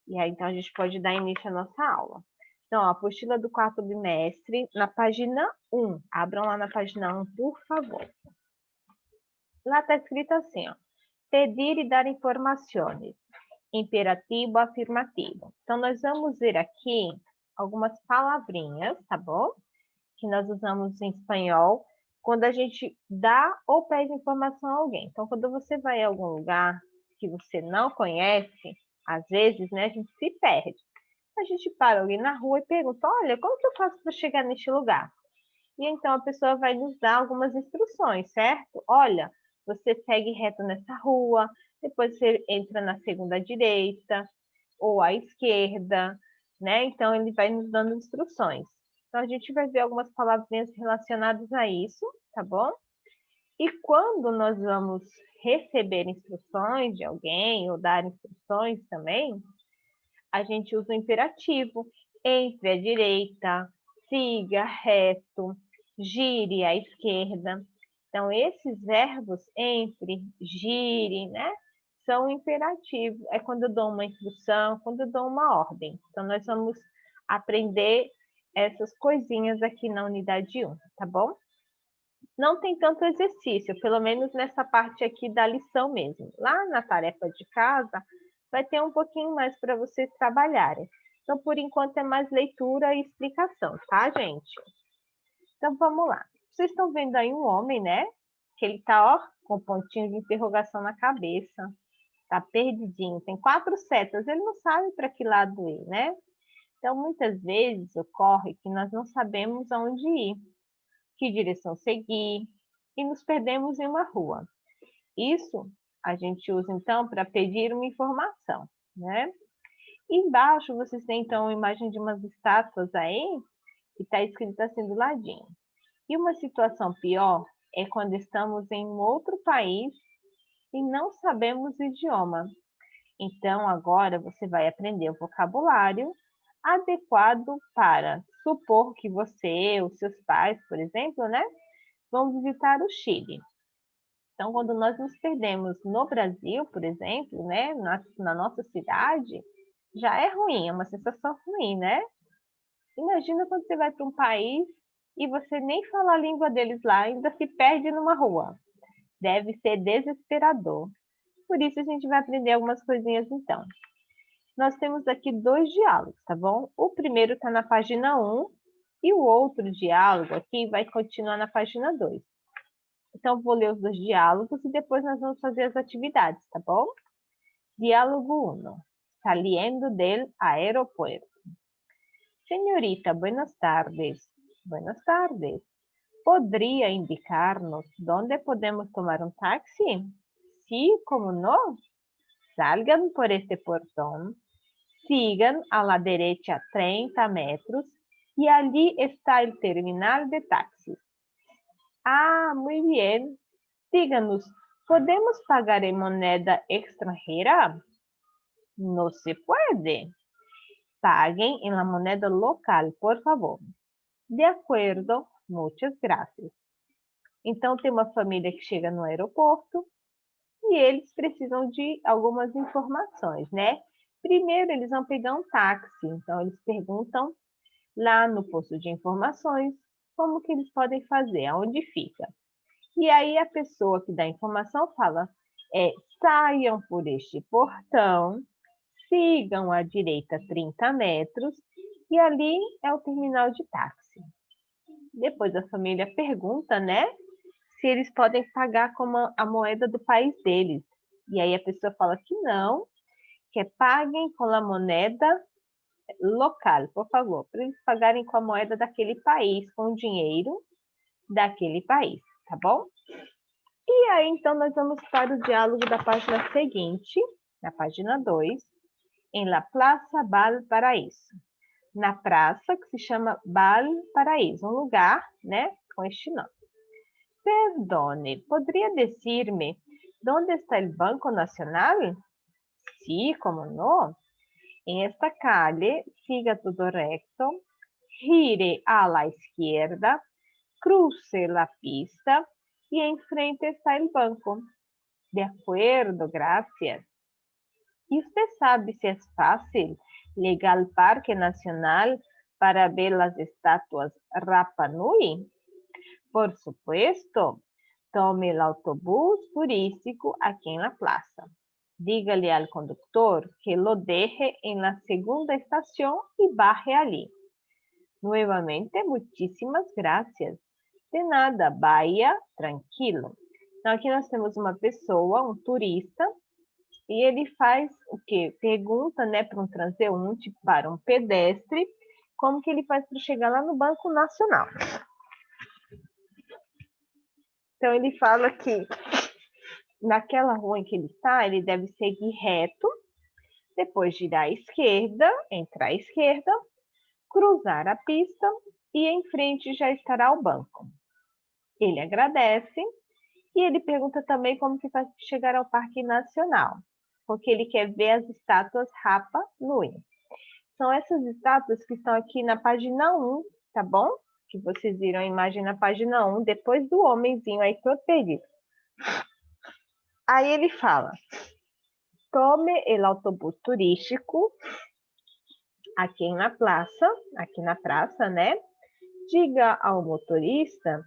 E aí, então, a gente pode dar início à nossa aula. Então, ó, a apostila do quarto bimestre, na página 1. Abram lá na página 1, por favor. Lá está escrito assim, ó. Pedir e dar informações. Imperativo, afirmativo. Então, nós vamos ver aqui algumas palavrinhas, tá bom? Que nós usamos em espanhol quando a gente dá ou pede informação a alguém. Então, quando você vai a algum lugar que você não conhece, às vezes, né, a gente se perde. A gente para alguém na rua e pergunta, olha, como que eu faço para chegar neste lugar? E então a pessoa vai nos dar algumas instruções, certo? Olha, você segue reto nessa rua, depois você entra na segunda direita ou à esquerda, né? Então ele vai nos dando instruções. Então a gente vai ver algumas palavrinhas relacionadas a isso, tá bom? E quando nós vamos receber instruções de alguém ou dar instruções também, a gente usa o imperativo entre a direita, siga reto, gire à esquerda. Então, esses verbos entre, gire, né? São imperativos. É quando eu dou uma instrução, quando eu dou uma ordem. Então, nós vamos aprender essas coisinhas aqui na unidade 1, tá bom? Não tem tanto exercício, pelo menos nessa parte aqui da lição mesmo. Lá na tarefa de casa, vai ter um pouquinho mais para vocês trabalharem. Então, por enquanto, é mais leitura e explicação, tá, gente? Então, vamos lá. Vocês estão vendo aí um homem, né? Que ele tá, ó, com pontinho de interrogação na cabeça. Tá perdidinho. Tem 4 setas. Ele não sabe para que lado ir, né? Então, muitas vezes ocorre que nós não sabemos aonde ir, que direção seguir, e nos perdemos em uma rua. Isso a gente usa, então, para pedir uma informação, né? E embaixo vocês têm, então, a imagem de umas estátuas aí, que está escrita assim do ladinho. E uma situação pior é quando estamos em outro país e não sabemos o idioma. Então, agora você vai aprender o vocabulário adequado para supor que você, os seus pais, por exemplo, né, vão visitar o Chile. Então, quando nós nos perdemos no Brasil, por exemplo, né, na nossa cidade, já é ruim, é uma sensação ruim, né? Imagina quando você vai para um país e você nem fala a língua deles lá, ainda se perde numa rua. Deve ser desesperador. Por isso a gente vai aprender algumas coisinhas então. Nós temos aqui 2 diálogos, tá bom? O primeiro está na página 1 e o outro diálogo aqui vai continuar na página 2. Então, vou ler os 2 diálogos e depois nós vamos fazer as atividades, tá bom? Diálogo 1. Saliendo del aeropuerto. Señorita, buenas tardes. Buenas tardes. ¿Podría indicarnos dónde podemos tomar un taxi? Sí, ¿cómo no? Salgan por este portón, sigan a la derecha 30 metros y allí está el terminal de taxis. Ah, muy bien. Díganos, ¿podemos pagar en moneda extranjera? No se puede. Paguen en la moneda local, por favor. De acordo, muitas graças. Então, tem uma família que chega no aeroporto e eles precisam de algumas informações, né? Primeiro, eles vão pegar um táxi. Então, eles perguntam lá no posto de informações como que eles podem fazer, aonde fica. E aí a pessoa que dá a informação fala, saiam por este portão, sigam à direita 30 metros e ali é o terminal de táxi. Depois a família pergunta, né, se eles podem pagar com a moeda do país deles. E aí a pessoa fala que não, que paguem com a moeda local, por favor, para eles pagarem com a moeda daquele país, com o dinheiro daquele país, tá bom? E aí, então, nós vamos para o diálogo da página seguinte, na página 2, em La Plaza Valparaíso. Na praça que se chama Valparaíso, um lugar, né, com este nome. Perdone, ¿podría decirme dónde está el Banco Nacional? Sí, cómo no. En esta calle, siga todo recto, gire a la izquierda, cruce la pista y enfrente está el banco. De acuerdo, gracias. E você sabe se é fácil llegar ao Parque Nacional para ver as estátuas Rapa Nui? Por supuesto, tome o autobús turístico aqui na plaza. Dígale al conductor que lo deje en la segunda estación y baje allí. Nuevamente, muchísimas gracias. De nada, vaya tranquilo. Então, aqui nós temos uma pessoa, um turista, e ele faz o quê? Pergunta, né, para um transeunte, para um pedestre, como que ele faz para chegar lá no Banco Nacional. Então, ele fala que naquela rua em que ele está, ele deve seguir reto, depois girar à esquerda, entrar à esquerda, cruzar a pista e em frente já estará o banco. Ele agradece e ele pergunta também como que faz para chegar ao Parque Nacional, porque ele quer ver as estátuas Rapa Nui. São essas estátuas que estão aqui na página 1, tá bom? Que vocês viram a imagem na página 1, depois do homenzinho aí todo perdido. Aí ele fala, tome o autobús turístico aqui na praça, né? Diga ao motorista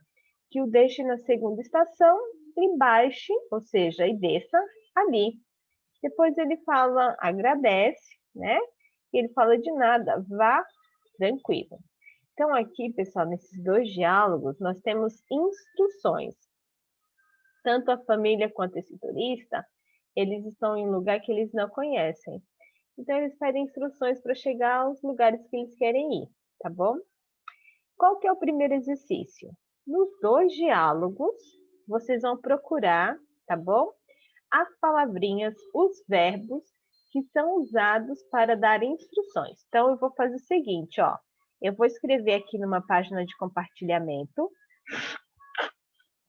que o deixe na segunda estação e baixe, ou seja, e desça ali. Depois ele fala, agradece, né? E ele fala de nada, vá tranquilo. Então aqui, pessoal, nesses dois diálogos, nós temos instruções. Tanto a família quanto esse turista, eles estão em um lugar que eles não conhecem. Então eles pedem instruções para chegar aos lugares que eles querem ir, tá bom? Qual que é o primeiro exercício? Nos dois diálogos, vocês vão procurar, tá bom? As palavrinhas, os verbos que são usados para dar instruções. Então, eu vou fazer o seguinte, ó. Eu vou escrever aqui numa página de compartilhamento.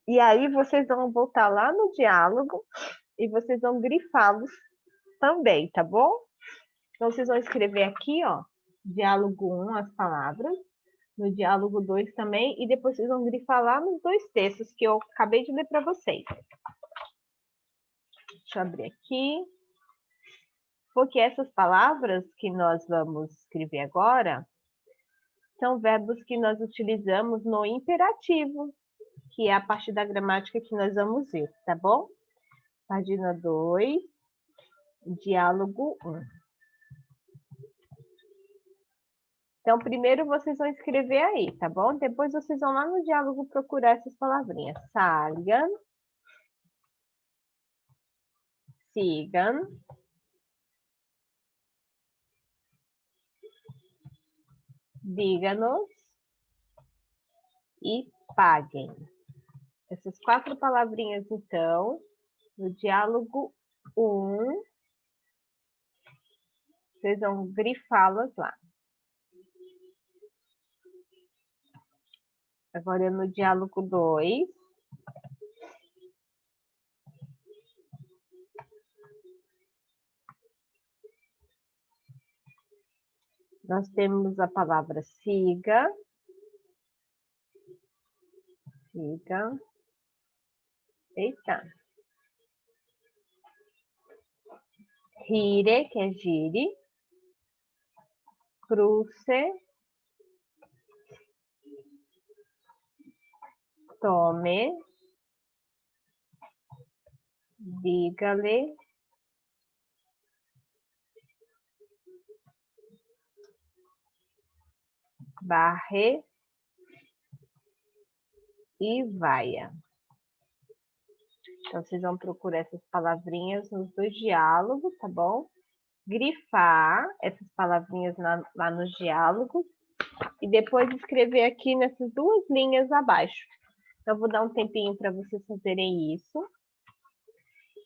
E aí, vocês vão voltar lá no diálogo e vocês vão grifá-los também, tá bom? Então, vocês vão escrever aqui, ó, diálogo 1, as palavras. No diálogo 2 também, e depois vocês vão grifar lá nos dois textos que eu acabei de ler para vocês. Deixa eu abrir aqui. Porque essas palavras que nós vamos escrever agora são verbos que nós utilizamos no imperativo, que é a parte da gramática que nós vamos ver, tá bom? Página 2, diálogo 1. Então, primeiro vocês vão escrever aí, tá bom? Depois vocês vão lá no diálogo procurar essas palavrinhas. Salgan, sigan, díganos e paguem. Essas 4 palavrinhas, então, no diálogo 1, vocês vão grifá-las lá. Agora, no diálogo 2, nós temos a palavra siga, eita, gire, que é gire, cruce, tome, dígale, barre e vaia. Então, vocês vão procurar essas palavrinhas nos dois diálogos, tá bom? Grifar essas palavrinhas lá nos diálogos e depois escrever aqui nessas 2 linhas abaixo. Então, eu vou dar um tempinho para vocês fazerem isso.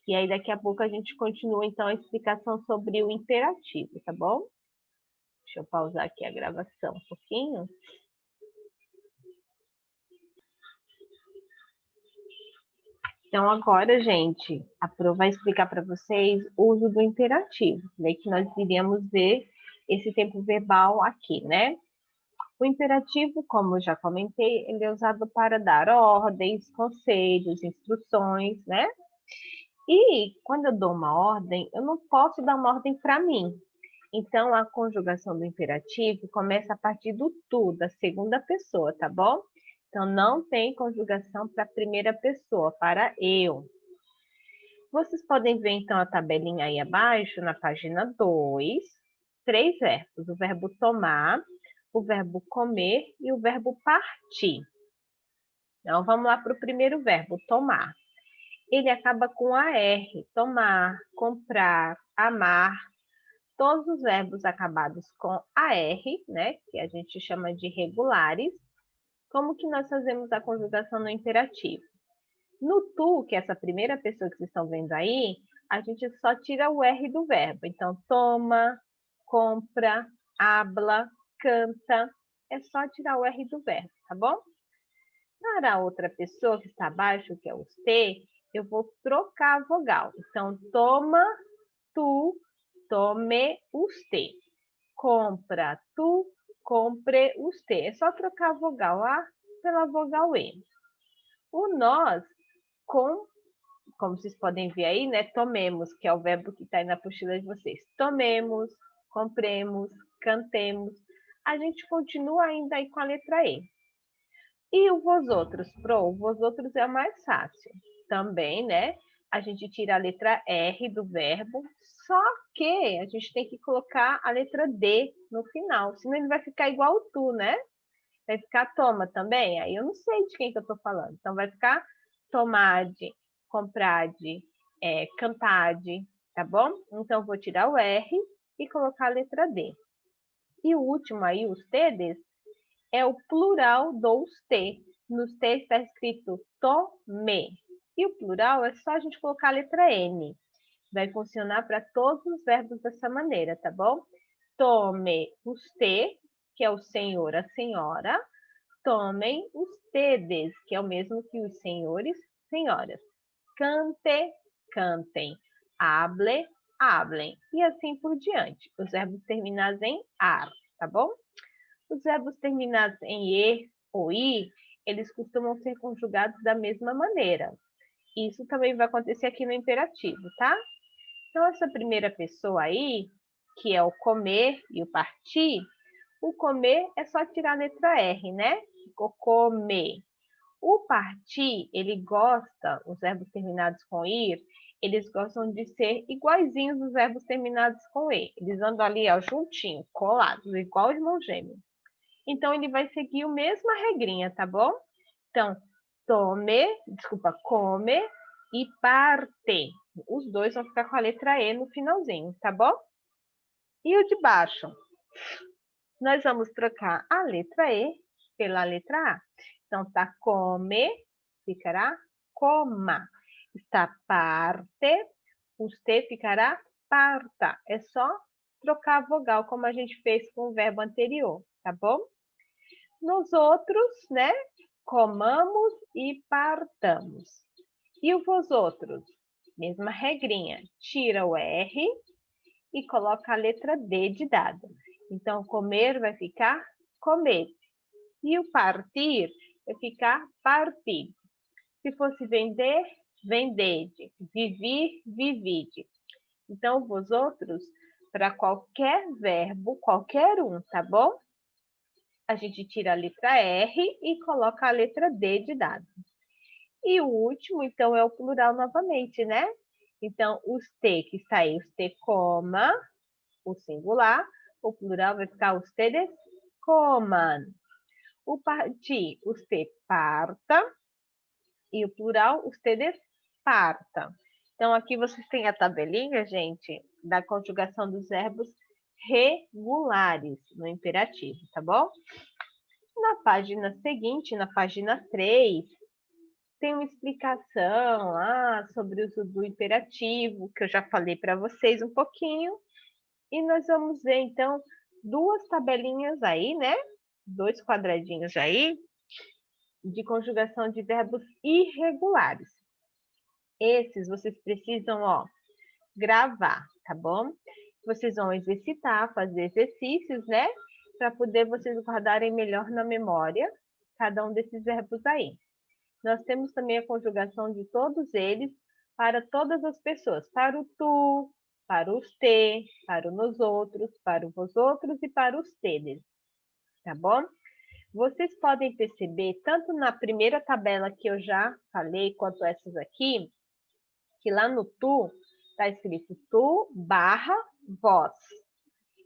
E aí, daqui a pouco, a gente continua, então, a explicação sobre o imperativo, tá bom? Deixa eu pausar aqui a gravação um pouquinho. Então, agora, gente, a Pro vai explicar para vocês o uso do imperativo. Daí que nós iríamos ver esse tempo verbal aqui, né? O imperativo, como eu já comentei, ele é usado para dar ordens, conselhos, instruções, né? E quando eu dou uma ordem, eu não posso dar uma ordem para mim. Então, a conjugação do imperativo começa a partir do tu, da segunda pessoa, tá bom? Então, não tem conjugação para a primeira pessoa, para eu. Vocês podem ver, então, a tabelinha aí abaixo, na página 2, 3 verbos. O verbo tomar, o verbo comer e o verbo partir. Então, vamos lá para o primeiro verbo, tomar. Ele acaba com AR, tomar, comprar, amar. Todos os verbos acabados com AR, né, que a gente chama de regulares. Como que nós fazemos a conjugação no imperativo? No tu, que é essa primeira pessoa que vocês estão vendo aí, a gente só tira o R do verbo. Então, toma, compra, habla, canta. É só tirar o R do verbo, tá bom? Para a outra pessoa que está abaixo, que é o T, eu vou trocar a vogal. Então, toma, tu, tome, usted. Compra, tu, compre, usted. É só trocar a vogal A pela vogal E. O nós, como vocês podem ver aí, né? Tomemos, que é o verbo que está aí na apostila de vocês. Tomemos, compremos, cantemos. A gente continua ainda aí com a letra E. E o vosotros? O vosotros é o mais fácil. Também, né? A gente tira a letra R do verbo, só que a gente tem que colocar a letra D no final, senão ele vai ficar igual o tu, né? Vai ficar toma também, aí eu não sei de quem que eu tô falando. Então vai ficar tomade, comprade, cantade, tá bom? Então vou tirar o R e colocar a letra D. E o último aí, os tedes, é o plural dos te. Nos te está escrito tome. E o plural é só a gente colocar a letra N. Vai funcionar para todos os verbos dessa maneira, tá bom? Tome usted, que é o senhor, a senhora. Tomem ustedes, que é o mesmo que os senhores, senhoras. Cante, cantem. Hable, hablem. E assim por diante. Os verbos terminados em ar, tá bom? Os verbos terminados em e ou i, eles costumam ser conjugados da mesma maneira. Isso também vai acontecer aqui no imperativo, tá? Então, essa primeira pessoa aí, que é o comer e o partir, o comer é só tirar a letra R, né? Ficou comer. O partir, ele gosta, os verbos terminados com ir, eles gostam de ser iguaizinhos os verbos terminados com e. Eles andam ali, ó, juntinho, colados, igual irmão gêmeo. Então, ele vai seguir a mesma regrinha, tá bom? Então, come e parte. Os dois vão ficar com a letra E no finalzinho, tá bom? E o de baixo? Nós vamos trocar a letra E pela letra A. Então, tá come, ficará coma. Está parte, usted ficará parta. É só trocar a vogal, como a gente fez com o verbo anterior, tá bom? Nos outros, né? Comamos e partamos. E o vosotros? Mesma regrinha. Tira o R e coloca a letra D de dado. Então, comer vai ficar comer. E o partir vai ficar partir. Se fosse vender, vendede. Vivir, vivide. Então, vosotros, para qualquer verbo, qualquer um, tá bom? A gente tira a letra R e coloca a letra D de dado. E o último, então, é o plural novamente, né? Então, os te, que está aí, os te coma, o singular, o plural vai ficar ustedes coman. O partir, usted parta, e o plural, ustedes partam. Então, aqui vocês têm a tabelinha, gente, da conjugação dos verbos regulares no imperativo, tá bom? Na página seguinte, na página 3, tem uma explicação lá sobre o uso do imperativo, que eu já falei para vocês um pouquinho. E nós vamos ver, então, duas tabelinhas aí, né? 2 quadradinhos aí, de conjugação de verbos irregulares. Esses vocês precisam, ó, gravar, tá bom? Vocês vão exercitar, fazer exercícios, né? Para poder vocês guardarem melhor na memória cada um desses verbos aí. Nós temos também a conjugação de todos eles para todas as pessoas, para o tu, para os te, para o nós outros, para o vós outros e para os tedes, tá bom? Vocês podem perceber, tanto na primeira tabela que eu já falei, quanto essas aqui, que lá no tu está escrito tu barra vós.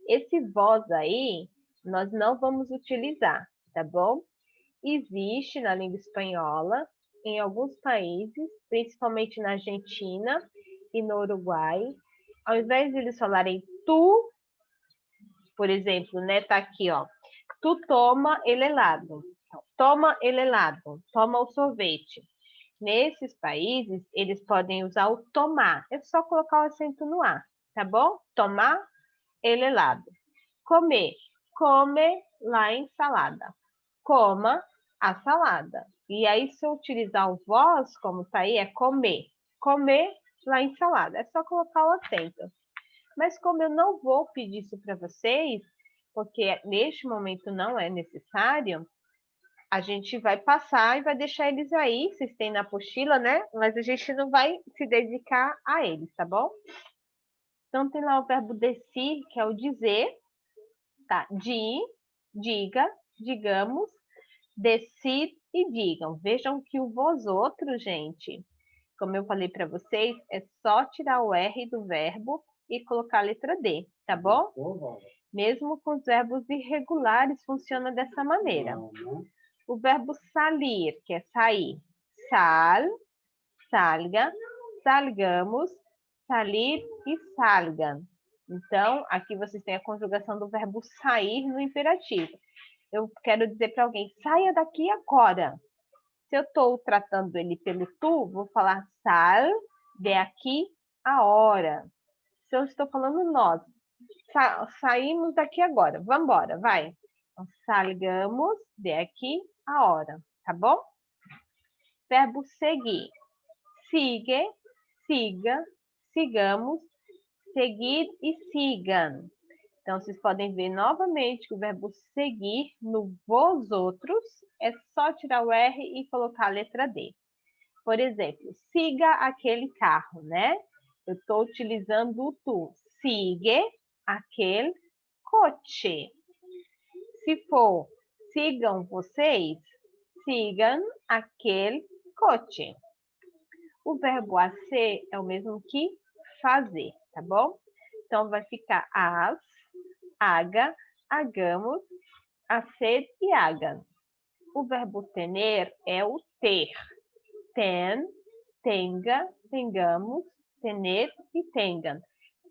Esse vós aí, nós não vamos utilizar, tá bom? Existe na língua espanhola, em alguns países, principalmente na Argentina e no Uruguai, ao invés de eles falarem tu, por exemplo, né, tá aqui, ó, tu toma el helado, toma el helado, toma o sorvete. Nesses países, eles podem usar o tomar, é só colocar o acento no A, tá bom? Tomar el helado. Comer, come la ensalada. Coma a salada. E aí, se eu utilizar o vós, como tá aí, é comer. Comer la ensalada. É só colocar o acento. Mas como eu não vou pedir isso para vocês, porque neste momento não é necessário, a gente vai passar e vai deixar eles aí, vocês têm na apostila, né? Mas a gente não vai se dedicar a eles, tá bom? Então, tem lá o verbo decir, que é o dizer, tá? Diga, digamos, decid e digam. Vejam que o vós outros, gente, como eu falei para vocês, é só tirar o R do verbo e colocar a letra D, tá bom? Mesmo com os verbos irregulares, funciona dessa maneira. O verbo salir, que é sair. Sal, salga, salgamos, salir e salgan. Então, aqui vocês têm a conjugação do verbo sair no imperativo. Eu quero dizer para alguém, saia daqui agora. Se eu estou tratando ele pelo tu, vou falar sal de aqui a hora. Se eu estou falando nós, saímos daqui agora, vamos embora, vai. Então, salgamos de aqui a hora, tá bom? Verbo seguir. Sigue, siga, sigamos, seguir e sigam. Então, vocês podem ver novamente que o verbo seguir no vós outros é só tirar o R e colocar a letra D. Por exemplo, siga aquele carro, né? Eu estou utilizando o tu. Sigue aquele coche. Se for, sigam vocês, sigam aquele coche. O verbo hacer é o mesmo que fazer, tá bom? Então, vai ficar as, haga, hagamos, hacer e hagan. O verbo tener é o ter. Ten, tenga, tengamos, tener e tengan.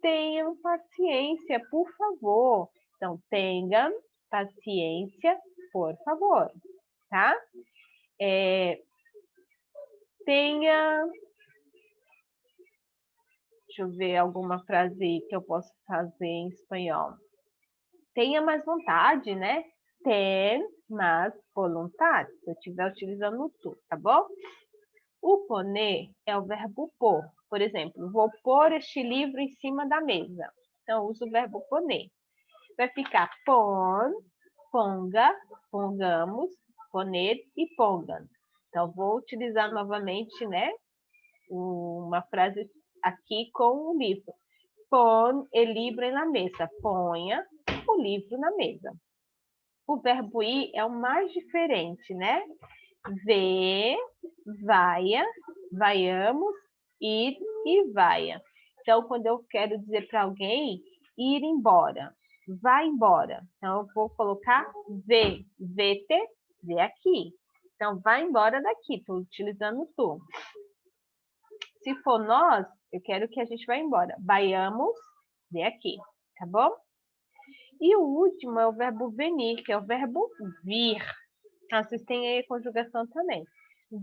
Tenham paciência, por favor. Então, tenham paciência, por favor, tá? Tenha... Deixa eu ver alguma frase que eu posso fazer em espanhol. Tenha mais vontade, né? Ten mais vontade. Se eu estiver utilizando o tu, tá bom? O poner é o verbo pôr. Por exemplo, vou pôr este livro em cima da mesa. Então, uso o verbo poner. Vai ficar pon, ponga, pongamos, poner e pongan. Então, vou utilizar novamente, né, uma frase aqui com o livro. Pon el libro na mesa. Ponha o livro na mesa. O verbo ir é o mais diferente, né? Vê, vaia, vaiamos, ir e vaia. Então, quando eu quero dizer para alguém ir embora, vai embora. Então, eu vou colocar vê, vê-te, vê aqui. Então, vai embora daqui, estou utilizando tu. Se for nós, eu quero que a gente vá embora. Vaiamos, vê aqui, tá bom? E o último é o verbo venir, que é o verbo vir. Vocês têm aí a conjugação também.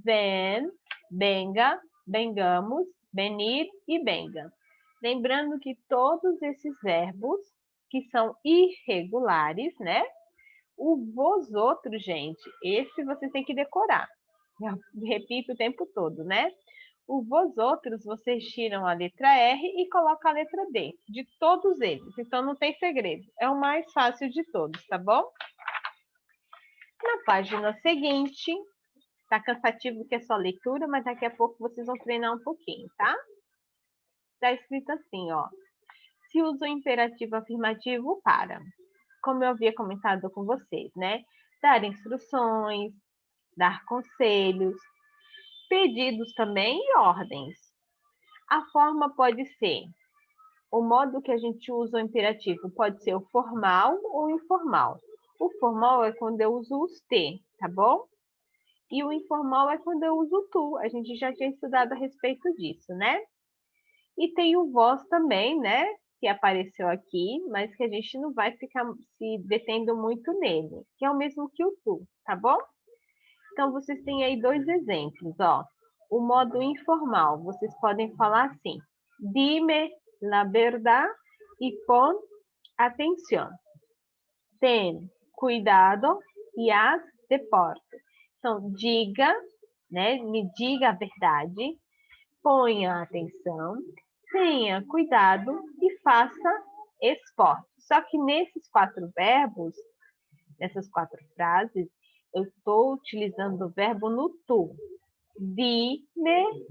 Ven, venga, vengamos, venir e venga. Lembrando que todos esses verbos que são irregulares, né? O vós outros, gente, esse vocês têm que decorar. Eu repito o tempo todo, né? O vós outros, vocês tiram a letra R e colocam a letra D, de todos eles. Então, não tem segredo. É o mais fácil de todos, tá bom? Na página seguinte, tá cansativo que é só leitura, mas daqui a pouco vocês vão treinar um pouquinho, tá? Está escrito assim, ó. Se usa o imperativo afirmativo para, como eu havia comentado com vocês, né? Dar instruções, dar conselhos, pedidos também e ordens. A forma pode ser, o modo que a gente usa o imperativo pode ser o formal ou o informal. O formal é quando eu uso os te, tá bom? E o informal é quando eu uso o tu. A gente já tinha estudado a respeito disso, né? E tem o vós também, né? Que apareceu aqui, mas que a gente não vai ficar se detendo muito nele, que é o mesmo que o tu, tá bom? Então, vocês têm aí dois exemplos, ó. O modo informal, vocês podem falar assim: dime la verdad y pon atención. Ten cuidado e haz deporte. Então, diga, né? Me diga a verdade, ponha atenção, tenha cuidado e faça esporte. Só que nesses 4 verbos, nessas 4 frases, eu estou utilizando o verbo no tu. Dime,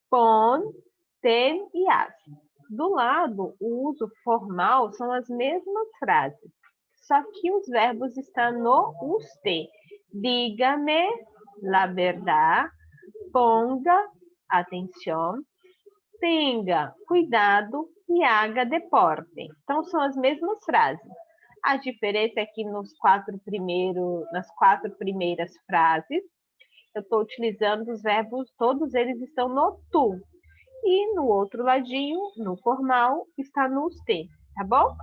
pon, ten e haz. Do lado, o uso formal são as mesmas frases, só que os verbos estão no usted. Dígame la verdad, ponga atención, tenha cuidado e haga deporte. Então, são as mesmas frases. A diferença é que nas 4 primeiras frases, eu estou utilizando os verbos, todos eles estão no tu. E no outro ladinho, no formal, está no usted, tá bom?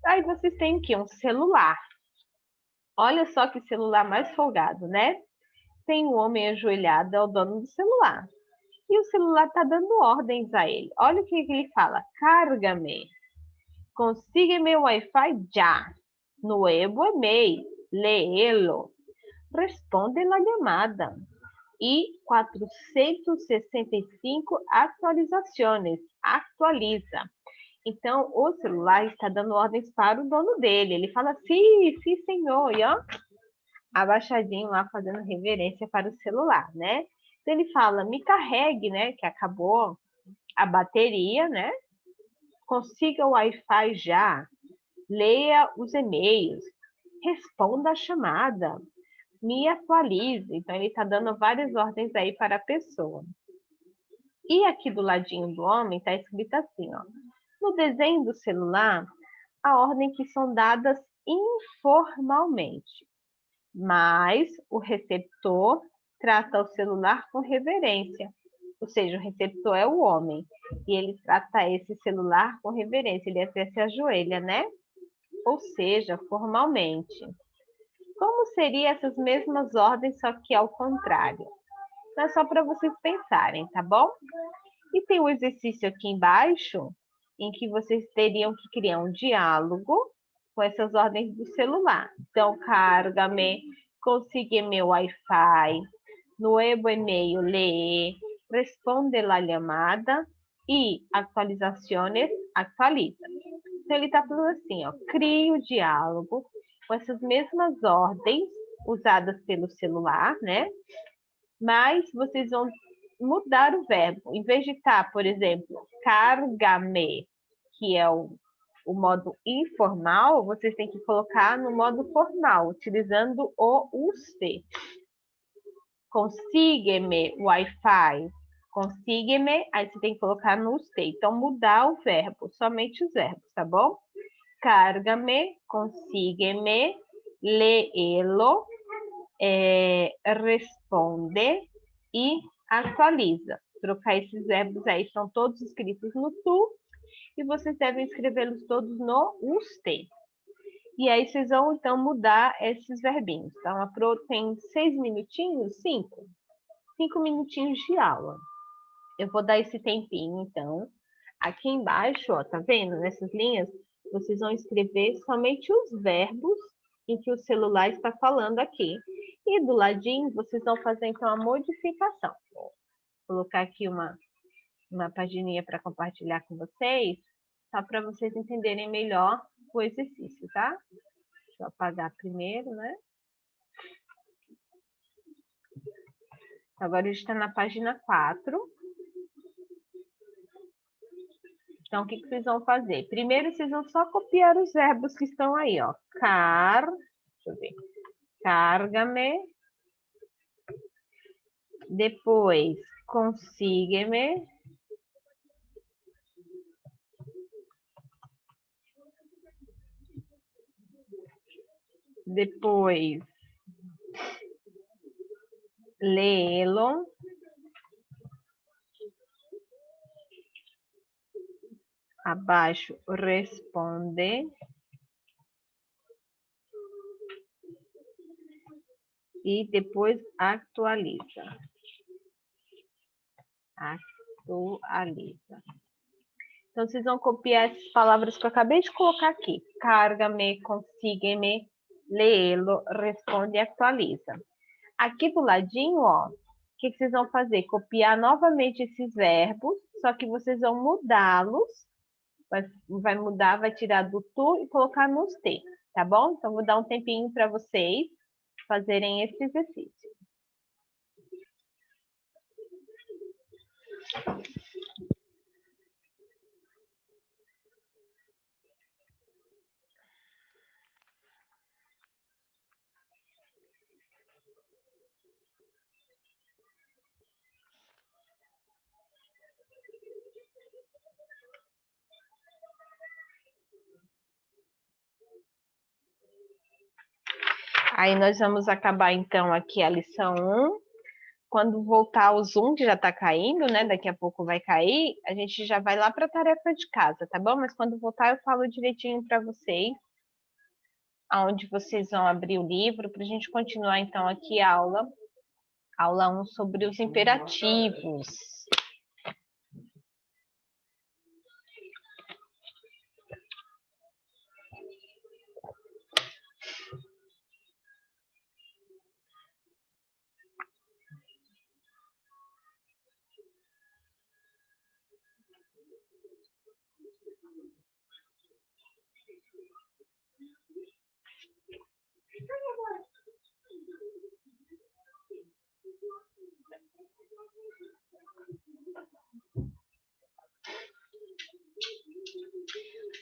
Aí vocês têm aqui um celular. Olha só que celular mais folgado, né? Tem um homem ajoelhado, é o dono do celular. E o celular está dando ordens a ele. Olha o que ele fala. Carga-me. Consígueme Wi-Fi já. Nuevo email. Léelo. Responde la llamada. E 465 atualizações. Actualiza. Então, o celular está dando ordens para o dono dele. Ele fala, sim, sim, senhor. E ó, abaixadinho lá, fazendo reverência para o celular, né? Então, ele fala, me carregue, né? Que acabou a bateria, né? Consiga o Wi-Fi já. Leia os e-mails. Responda a chamada. Me atualize. Então, ele está dando várias ordens aí para a pessoa. E aqui do ladinho do homem está escrito assim, ó. No desenho do celular, a ordem que são dadas informalmente, mas o receptor trata o celular com reverência, ou seja, o receptor é o homem, e ele trata esse celular com reverência, ele até se ajoelha, né? Ou seja, formalmente. Como seriam essas mesmas ordens, só que ao contrário? Então, é só para vocês pensarem, tá bom? E tem um exercício aqui embaixo, em que vocês teriam que criar um diálogo com essas ordens do celular. Então, carga-me, consígueme Wi-Fi, nuevo e-mail, lee, responde la llamada e atualizações, atualiza. Então, ele está falando assim, ó, crie o diálogo com essas mesmas ordens usadas pelo celular, né? Mas vocês vão mudar o verbo. Em vez de estar, por exemplo, carga-me, que é o modo informal, vocês têm que colocar no modo formal, utilizando o usted. Consígueme Wi-Fi. Consígueme, aí você tem que colocar no usted. Então, mudar o verbo, somente os verbos, tá bom? Carga-me, consígueme, leelo, responde e atualiza. Trocar esses verbos aí, são todos escritos no tu, e vocês devem escrevê-los todos no usted. E aí vocês vão, então, mudar esses verbinhos. Então, a Pro tem 6 minutinhos? 5. 5 minutinhos de aula. Eu vou dar esse tempinho, então. Aqui embaixo, ó, tá vendo? Nessas linhas, vocês vão escrever somente os verbos em que o celular está falando aqui. E do ladinho, vocês vão fazer, então, a modificação. Vou colocar aqui uma pagininha para compartilhar com vocês, só para vocês entenderem melhor o exercício, tá? Deixa eu apagar primeiro, né? Agora a gente está na página 4. Então, o que vocês vão fazer? Primeiro, vocês vão só copiar os verbos que estão aí, ó. Deixa eu ver. Carga-me. Depois, consigue-me. Depois, lê-lo. Abaixo, responde. E depois, atualiza. Atualiza. Então, vocês vão copiar essas palavras que eu acabei de colocar aqui. Carga-me, consiga-me, lê-lo, responde e atualiza. Aqui do ladinho, ó, o que vocês vão fazer? Copiar novamente esses verbos, só que vocês vão mudá-los. Vai mudar, vai tirar do tu e colocar nos te, tá bom? Então, vou dar um tempinho para vocês fazerem esse exercício. Aí nós vamos acabar, então, aqui a lição 1. Quando voltar o Zoom, que já está caindo, né? Daqui a pouco vai cair, a gente já vai lá para a tarefa de casa, tá bom? Mas quando voltar, eu falo direitinho para vocês, aonde vocês vão abrir o livro, para a gente continuar, então, aqui a aula 1 sobre os imperativos.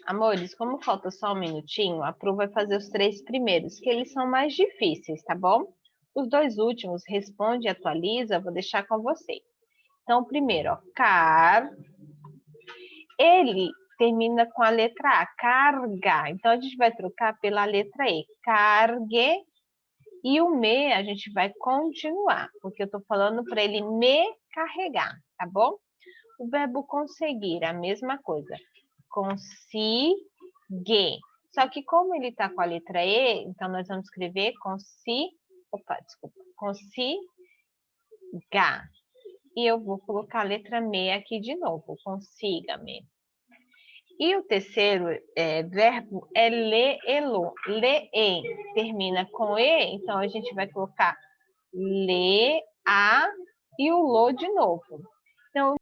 Amores, como falta só um minutinho, a Pro vai fazer os 3 primeiros, que eles são mais difíceis, tá bom? Os 2 últimos, responde e atualiza, vou deixar com vocês. Então, o primeiro, ó, ele termina com a letra A, carga. Então, a gente vai trocar pela letra E, cargue. E o me, a gente vai continuar, porque eu tô falando para ele me carregar, tá bom? O verbo conseguir, a mesma coisa. Consigue. Só que como ele tá com a letra E, então nós vamos escrever consiga. E eu vou colocar a letra me aqui de novo, consiga-me. E o terceiro verbo é le-elo, le-e, termina com e, então a gente vai colocar le-a e o lo de novo. Então,